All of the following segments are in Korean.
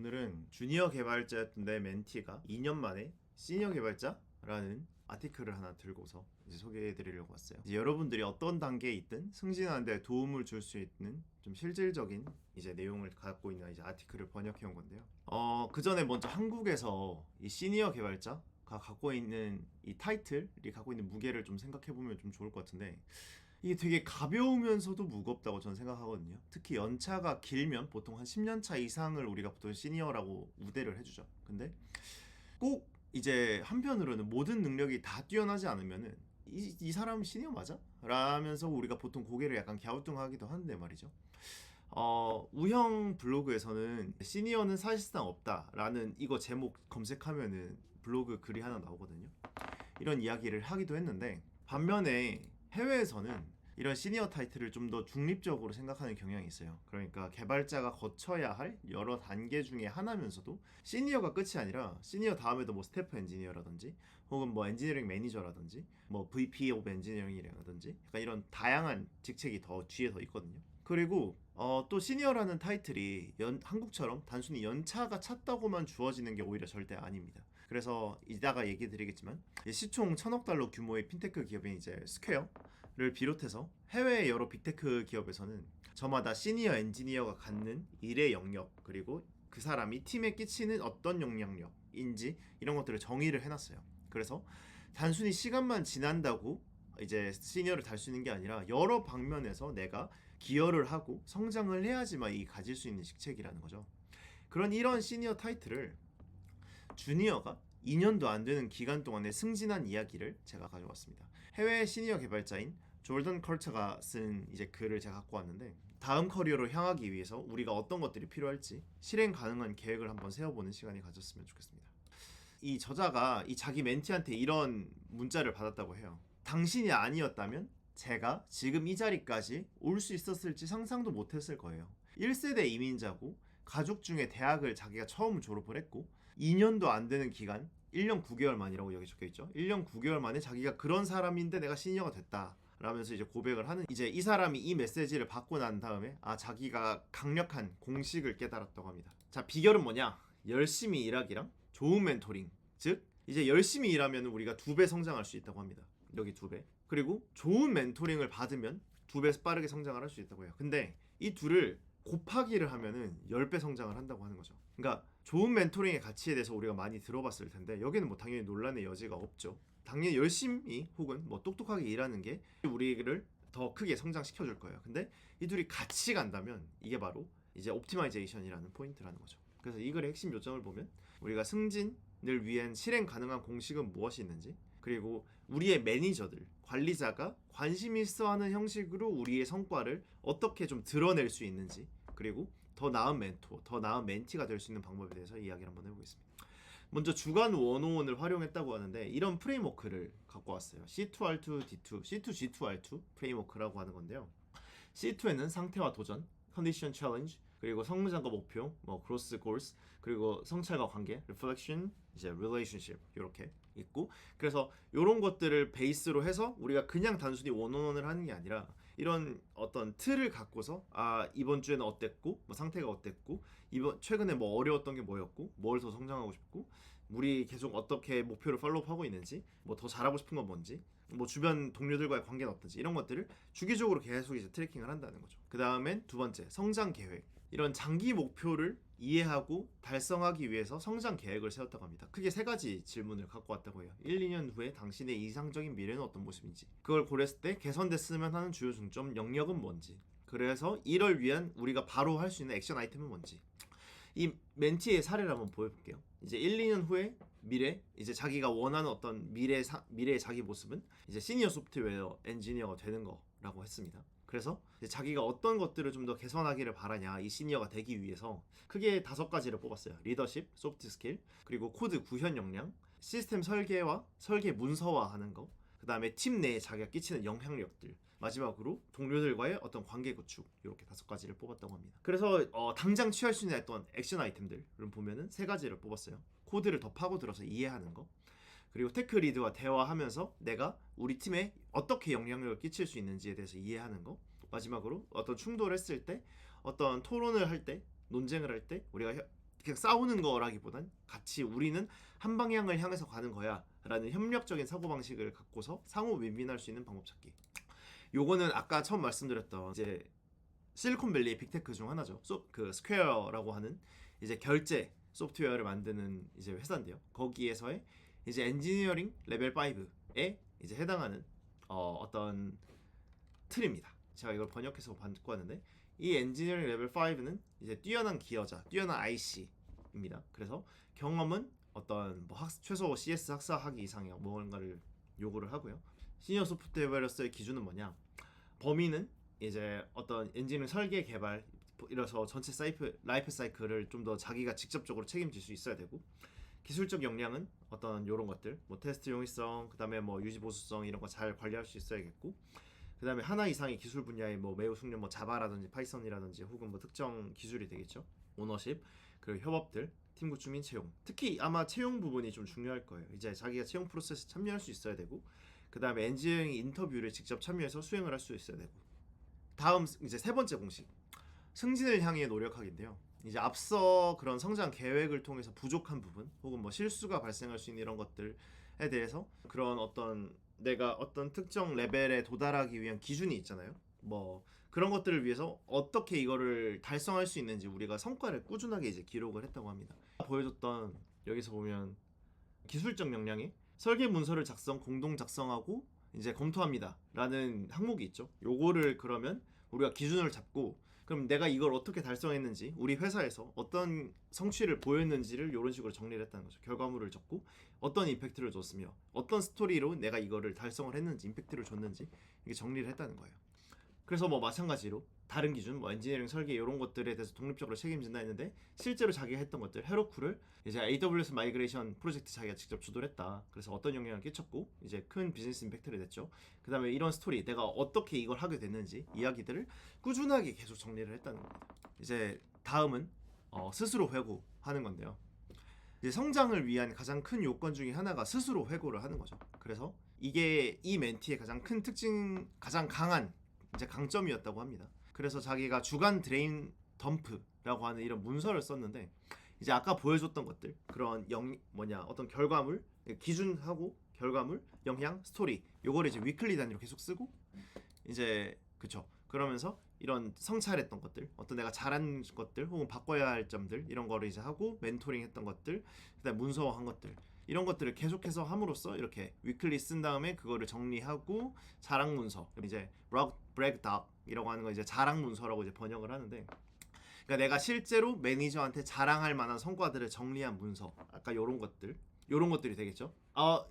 오늘은 주니어 개발자였던 내 멘티가 2년 만에 시니어 개발자라는 아티클을 하나 들고서 이제 소개해 드리려고 왔어요. 이제 여러분들이 어떤 단계에 있든 승진하는 데 도움을 줄 수 있는 좀 실질적인 이제 내용을 갖고 있는 이제 아티클을 번역해 온 건데요. 그 전에 먼저 한국에서 이 시니어 개발자가 갖고 있는 이 타이틀이 갖고 있는 무게를 좀 생각해 보면 좀 좋을 것 같은데, 이게 되게 가벼우면서도 무겁다고 저는 생각하거든요. 특히 연차가 길면 보통 한 10년 차 이상을 우리가 보통 시니어라고 우대를 해주죠. 근데 꼭 이제 한편으로는 모든 능력이 다 뛰어나지 않으면은 이 사람 시니어 맞아? 라면서 우리가 보통 고개를 약간 갸우뚱하기도 하는데 말이죠. 우형 블로그에서는 시니어는 사실상 없다라는 이거 제목 검색하면은 블로그 글이 하나 나오거든요. 이런 이야기를 하기도 했는데, 반면에 해외에서는 이런 시니어 타이틀을 좀 더 중립적으로 생각하는 경향이 있어요. 그러니까 개발자가 거쳐야 할 여러 단계 중에 하나면서도 시니어가 끝이 아니라 시니어 다음에도 뭐 스태프 엔지니어라든지 혹은 뭐 엔지니어링 매니저라든지 뭐 VP 오브 엔지니어링이라든지 약간 이런 다양한 직책이 더 뒤에 더 있거든요. 그리고 또 시니어라는 타이틀이 한국처럼 단순히 연차가 찼다고만 주어지는 게 오히려 절대 아닙니다. 그래서 이따가 얘기 드리겠지만 시총 1000억 달러 규모의 핀테크 기업인 이제 스퀘어를 비롯해서 해외의 여러 빅테크 기업에서는 저마다 시니어 엔지니어가 갖는 일의 영역, 그리고 그 사람이 팀에 끼치는 어떤 영향력인지 이런 것들을 정의를 해놨어요. 그래서 단순히 시간만 지난다고 이제 시니어를 달 수 있는 게 아니라 여러 방면에서 내가 기여를 하고 성장을 해야지만 이 가질 수 있는 직책이라는 거죠. 이런 시니어 타이틀을 주니어가 2년도 안 되는 기간 동안에 승진한 이야기를 제가 가져왔습니다. 해외 시니어 개발자인 졸던 컬처가 쓴 이제 글을 제가 갖고 왔는데, 다음 커리어로 향하기 위해서 우리가 어떤 것들이 필요할지 실행 가능한 계획을 한번 세워보는 시간이 가졌으면 좋겠습니다. 이 저자가 이 자기 멘티한테 이런 문자를 받았다고 해요. 당신이 아니었다면 제가 지금 이 자리까지 올 수 있었을지 상상도 못했을 거예요. 1세대 이민자고 가족 중에 대학을 자기가 처음 졸업을 했고 2년도 안 되는 기간, 1년 9개월 만이라고 여기 적혀 있죠. 1년 9개월 만에 자기가 그런 사람인데 내가 시니어가 됐다 라면서 이제 고백을 하는, 이제 이 사람이 이 메시지를 받고 난 다음에 자기가 강력한 공식을 깨달았다고 합니다. 자, 비결은 뭐냐? 열심히 일하기랑 좋은 멘토링, 즉 이제 열심히 일하면 우리가 2배 성장할 수 있다고 합니다. 여기 2배. 그리고 좋은 멘토링을 받으면 2배 빠르게 성장을 할 수 있다고 해요. 근데 이 둘을 곱하기를 하면은 10배 성장을 한다고 하는 거죠. 그러니까 좋은 멘토링의 가치에 대해서 우리가 많이 들어봤을 텐데 여기는 뭐 당연히 논란의 여지가 없죠. 당연히 열심히 혹은 뭐 똑똑하게 일하는 게 우리를 더 크게 성장시켜 줄 거예요. 근데 이 둘이 같이 간다면 이게 바로 이제 옵티마이제이션이라는 포인트라는 거죠. 그래서 이 글의 핵심 요점을 보면 우리가 승진을 위한 실행 가능한 공식은 무엇이 있는지, 그리고 우리의 매니저들, 관리자가 관심 있어 하는 형식으로 우리의 성과를 어떻게 좀 드러낼 수 있는지, 그리고 더 나은 멘토, 더 나은 멘티가 될 수 있는 방법에 대해서 이야기를 한번 해보겠습니다. 먼저 주간 101을 활용했다고 하는데 이런 프레임워크를 갖고 왔어요. C2R2, D2, C2G2R2 프레임워크라고 하는 건데요. C2에는 상태와 도전, 컨디션 챌린지, 그리고 성장과 목표, 뭐 growth goals, 그리고 성찰과 관계, reflection, 이제 relationship 이렇게 있고, 그래서 이런 것들을 베이스로 해서 우리가 그냥 단순히 원원원을 하는 게 아니라 이런 어떤 틀을 갖고서 이번 주에는 어땠고, 뭐 상태가 어땠고, 이번 최근에 뭐 어려웠던 게 뭐였고, 뭘 더 성장하고 싶고, 우리 계속 어떻게 목표를 팔로우하고 있는지, 뭐 더 잘하고 싶은 건 뭔지, 뭐 주변 동료들과의 관계는 어떤지, 이런 것들을 주기적으로 계속 이제 트래킹을 한다는 거죠. 그 다음엔 두 번째, 성장 계획. 이런 장기 목표를 이해하고 달성하기 위해서 성장 계획을 세웠다고 합니다. 크게 3가지 질문을 갖고 왔다고 해요. 1, 2년 후에 당신의 이상적인 미래는 어떤 모습인지, 그걸 고렸을 때 개선됐으면 하는 주요 중점 영역은 뭔지, 그래서 이를 위한 우리가 바로 할 수 있는 액션 아이템은 뭔지. 이 멘티의 사례를 한번 보여볼게요. 이제 1, 2년 후에 미래, 이제 자기가 원하는 어떤 미래의 자기 모습은 이제 시니어 소프트웨어 엔지니어가 되는 거라고 했습니다. 그래서 이제 자기가 어떤 것들을 좀 더 개선하기를 바라냐, 이 시니어가 되기 위해서 크게 5가지를 뽑았어요. 리더십, 소프트 스킬, 그리고 코드 구현 역량, 시스템 설계와 설계 문서화하는 거, 그 다음에 팀 내에 자기가 끼치는 영향력들, 마지막으로 동료들과의 어떤 관계 구축, 이렇게 5가지를 뽑았다고 합니다. 그래서 당장 취할 수 있는 어떤 액션 아이템들을 보면은 3가지를 뽑았어요. 코드를 더 파고들어서 이해하는 거, 그리고 테크 리드와 대화하면서 내가 우리 팀에 어떻게 영향력을 끼칠 수 있는지에 대해서 이해하는 거, 마지막으로 어떤 충돌을 했을 때, 어떤 토론을 할 때, 논쟁을 할 때 우리가 그냥 싸우는 거라기보단 같이 우리는 한 방향을 향해서 가는 거야 라는 협력적인 사고방식을 갖고서 상호 윈윈할 수 있는 방법 찾기. 요거는 아까 처음 말씀드렸던 이제 실리콘밸리의 빅테크 중 하나죠. 그 스퀘어라고 하는 이제 결제 소프트웨어를 만드는 이제 회사인데요. 거기에서의 이제 엔지니어링 레벨 5에 이제 해당하는 어떤 틀입니다. 제가 이걸 번역해서 받고 왔는데 이 엔지니어링 레벨 5는 이제 뛰어난 기여자, 뛰어난 IC입니다. 그래서 경험은 어떤 뭐 최소 CS 학사학위 이상의 뭔가를 요구를 하고요. 시니어 소프트웨어로서의 기준은 뭐냐? 범위는 이제 어떤 엔진을 설계 개발 이래서 전체 라이프 사이클을 좀 더 자기가 직접적으로 책임질 수 있어야 되고, 기술적 역량은 어떤 요런 것들 뭐 테스트 용이성, 그다음에 뭐 유지 보수성 이런 거 잘 관리할 수 있어야겠고, 그다음에 하나 이상의 기술 분야에 뭐 매우 숙련 뭐 자바라든지 파이썬이라든지 혹은 뭐 특정 기술이 되겠죠. 오너십, 그리고 협업들, 팀 구축 및 채용. 특히 아마 채용 부분이 좀 중요할 거예요. 이제 자기가 채용 프로세스 참여할 수 있어야 되고, 그다음에 엔지니어링 인터뷰를 직접 참여해서 수행을 할 수 있어야 되고. 다음 이제 세 번째 공식, 승진을 향해 노력하기인데요. 이제 앞서 그런 성장 계획을 통해서 부족한 부분 혹은 뭐 실수가 발생할 수 있는 이런 것들에 대해서 그런 어떤 내가 어떤 특정 레벨에 도달하기 위한 기준이 있잖아요. 뭐 그런 것들을 위해서 어떻게 이거를 달성할 수 있는지 우리가 성과를 꾸준하게 이제 기록을 했다고 합니다. 보여줬던 여기서 보면 기술적 역량이 설계 문서를 공동 작성하고 이제 검토합니다 라는 항목이 있죠. 요거를 그러면 우리가 기준을 잡고, 그럼 내가 이걸 어떻게 달성했는지, 우리 회사에서 어떤 성취를 보였는지를 이런 식으로 정리를 했다는 거죠. 결과물을 적고 어떤 임팩트를 줬으며 어떤 스토리로 내가 이거를 달성을 했는지, 임팩트를 줬는지 이게 정리를 했다는 거예요. 그래서 뭐 마찬가지로 다른 기준, 뭐 엔지니어링 설계 이런 것들에 대해서 독립적으로 책임진다 했는데, 실제로 자기가 했던 것들, 헤로쿠를 이제 AWS 마이그레이션 프로젝트 자기가 직접 주도를 했다. 그래서 어떤 영향을 끼쳤고 이제 큰 비즈니스 임팩트를 냈죠. 그 다음에 이런 스토리, 내가 어떻게 이걸 하게 됐는지 이야기들을 꾸준하게 계속 정리를 했다는 겁니다. 이제 다음은 스스로 회고하는 건데요. 이제 성장을 위한 가장 큰 요건 중에 하나가 스스로 회고를 하는 거죠. 그래서 이게 이 멘티의 가장 큰 특징, 가장 강한 이제 강점이었다고 합니다. 그래서 자기가 주간 드레인 덤프라고 하는 이런 문서를 썼는데, 이제 아까 보여줬던 것들, 그런 어떤 결과물, 기준하고 결과물, 영향, 스토리, 요거를 이제 위클리 단위로 계속 쓰고, 이제 그쵸. 그러면서 이런 성찰했던 것들, 어떤 내가 잘한 것들 혹은 바꿔야 할 점들 이런 거를 이제 하고, 멘토링 했던 것들, 그다음 문서화한 것들, 이런 것들을 계속해서 함으로써 이렇게 위클리 쓴 다음에 그거를 정리하고 자랑 문서, 이제 브렉닥이라고 하는 거 이제 자랑 문서라고 이제 번역을 하는데, 그러니까 내가 실제로 매니저한테 자랑할 만한 성과들을 정리한 문서, 아까 요런 것들이 되겠죠.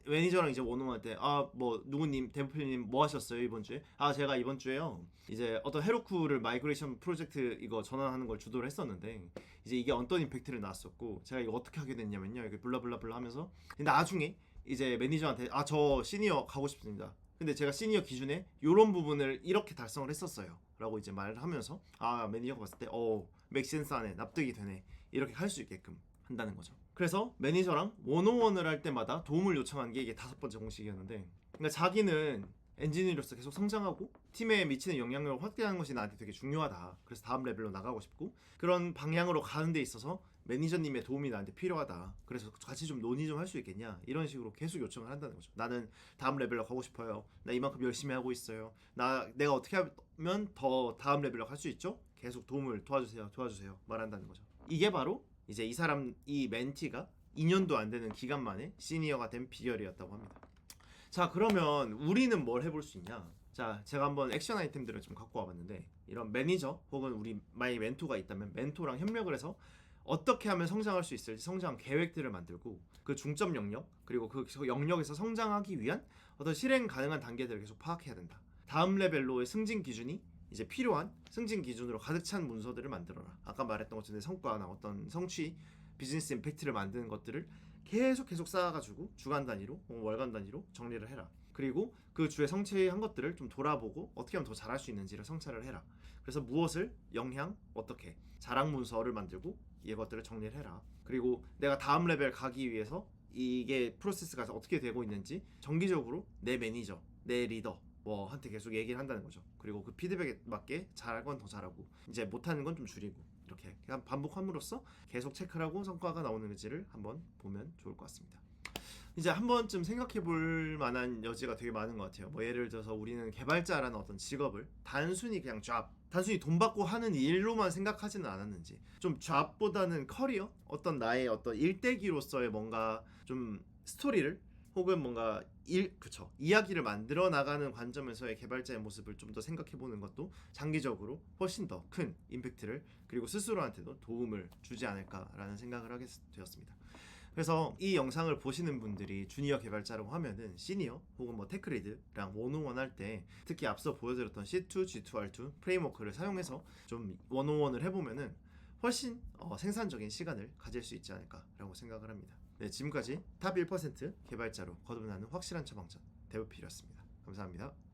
매니저랑 이제 원어원 때 뭐 누구님 대표님 뭐 하셨어요 이번 주에? 제가 이번 주에요 이제 어떤 헤로쿠를 마이그레이션 프로젝트 이거 전환하는 걸 주도를 했었는데, 이제 이게 어떤 임팩트를 낳았었고 제가 이거 어떻게 하게 됐냐면요, 이렇게 블라블라블라 하면서 나중에 이제 매니저한테 저 시니어 가고 싶습니다. 근데 제가 시니어 기준에 요런 부분을 이렇게 달성을 했었어요 라고 이제 말을 하면서 매니저가 봤을 때 맥센스하네, 납득이 되네, 이렇게 할 수 있게끔 한다는 거죠. 그래서 매니저랑 원오원을 할 때마다 도움을 요청한 게 이게 5번째 공식이었는데, 그러니까 자기는 엔지니어로서 계속 성장하고 팀에 미치는 영향력을 확대하는 것이 나한테 되게 중요하다. 그래서 다음 레벨로 나가고 싶고 그런 방향으로 가는 데 있어서 매니저님의 도움이 나한테 필요하다. 그래서 같이 좀 논의 좀 할 수 있겠냐, 이런 식으로 계속 요청을 한다는 거죠. 나는 다음 레벨로 가고 싶어요. 나 이만큼 열심히 하고 있어요. 내가 어떻게 하면 더 다음 레벨로 갈 수 있죠? 계속 도움을 도와주세요 말한다는 거죠. 이게 바로 이제 이 멘티가 2년도 안 되는 기간 만에 시니어가 된 비결이었다고 합니다. 자, 그러면 우리는 뭘 해볼 수 있냐? 자, 제가 한번 액션 아이템들을 좀 갖고 와봤는데, 이런 매니저 혹은 우리 마이 멘토가 있다면 멘토랑 협력을 해서 어떻게 하면 성장할 수 있을지 성장 계획들을 만들고, 그 중점 영역 그리고 그 영역에서 성장하기 위한 어떤 실행 가능한 단계들을 계속 파악해야 된다. 다음 레벨로의 승진 기준이 이제 필요한 승진 기준으로 가득 찬 문서들을 만들어라. 아까 말했던 것처럼 성과나 어떤 성취, 비즈니스 임팩트를 만드는 것들을 계속 쌓아가지고 주간 단위로 월간 단위로 정리를 해라. 그리고 그 주에 성취한 것들을 좀 돌아보고 어떻게 하면 더 잘할 수 있는지를 성찰을 해라. 그래서 무엇을, 영향, 어떻게, 자랑 문서를 만들고 이것들을 정리를 해라. 그리고 내가 다음 레벨 가기 위해서 이게 프로세스가 어떻게 되고 있는지 정기적으로 내 매니저, 내 리더 한테 계속 얘기를 한다는 거죠. 그리고 그 피드백에 맞게 잘할 건 더 잘하고 이제 못하는 건 좀 줄이고, 이렇게 반복함으로써 계속 체크를 하고 성과가 나오는지를 한번 보면 좋을 것 같습니다. 이제 한 번쯤 생각해 볼 만한 여지가 되게 많은 것 같아요. 뭐 예를 들어서 우리는 개발자라는 어떤 직업을 단순히 그냥 단순히 돈 받고 하는 일로만 생각하지는 않았는지, 좀 잡보다는 커리어, 어떤 나의 어떤 일대기로서의 뭔가 좀 스토리를 혹은 뭔가 이야기를 만들어 나가는 관점에서의 개발자의 모습을 좀 더 생각해 보는 것도 장기적으로 훨씬 더 큰 임팩트를, 그리고 스스로한테도 도움을 주지 않을까라는 생각을 하게 되었습니다. 그래서 이 영상을 보시는 분들이 주니어 개발자라고 하면은 시니어 혹은 뭐 테크리드랑 원오원 할 때 특히 앞서 보여드렸던 C2, G2R2 프레임워크를 사용해서 좀 원오원을 해보면은 훨씬 생산적인 시간을 가질 수 있지 않을까라고 생각을 합니다. 네, 지금까지 탑 1% 개발자로 거듭나는 확실한 처방전 데브필이었습니다. 감사합니다.